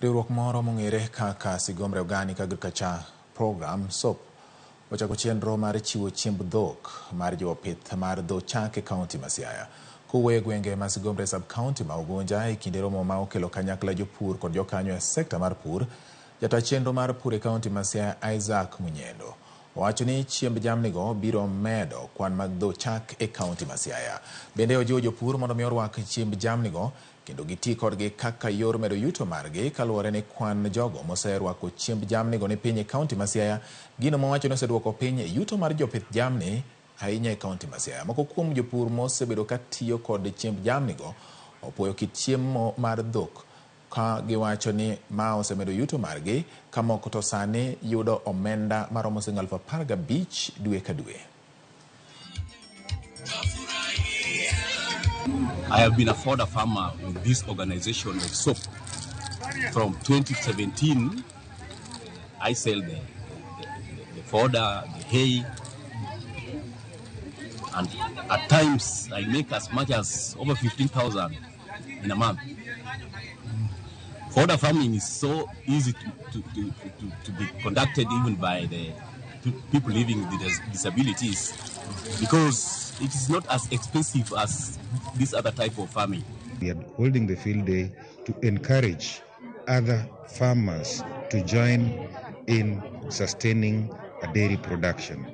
Riwruok moro mong'ere kaka Sigombe Organic Agriculture Program (SOP) ochako chenro mar chiwo chiemb dhok mar jopith mar dhoo chak e kaunti ma Siaya. Kowuoyo gwenge ma Sigombe sub-kaunti ma Ugunja e kinde romo ma okelo kanyakla jopur kod jokanyo e sekta mar pur, jata chenro mar pur e kaunti ma Siaya Isaac Munyendo owacho ni chiemb jamnigo biro medo kwan mag dhoo chak e kaunti ma Siaya. Bende ojiwo jopur mondo mi orwak chiemb jamnigo kendo giti kodgi kaka yor medo yuto margi kaluwore ni kwan jogo moserwako chiemb jamnigo ni piny e kaunti ma Siaya, gino mowacho ni oseduoko piny yuto mar jopith jamni ahinya e kaunti ma Siaya. Moko kuom jopur mosebedo ka tiyo kod chiemb jamnigo opuoyo kit chiemo mar dhok ka giwacho ni ma osemedo yuto margi ka moko to sani yudo omenda maromo Sh15,000 dwe ka dwe. I have been a fodder farmer with this organization of SOP. From 2017, I sell the fodder, the hay, and at times I make as much as over 15,000 in a month. Fodder farming is so easy to be conducted even by the people living with disabilities because it is not as expensive as this other type of farming. We are holding the field day to encourage other farmers to join in sustaining a dairy production.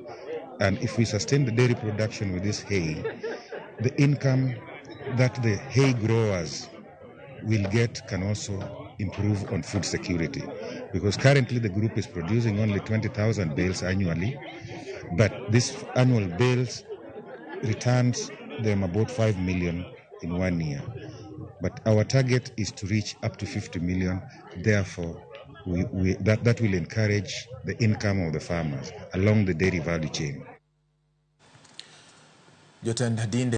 And if we sustain the dairy production with this hay, the income that the hay growers will get can also improve on food security. Because currently the group is producing only 20,000 bales annually, but this annual bales returns them about 5 million in 1 year. But our target is to reach up to 50 million. Therefore, that will encourage the income of the farmers along the dairy value chain.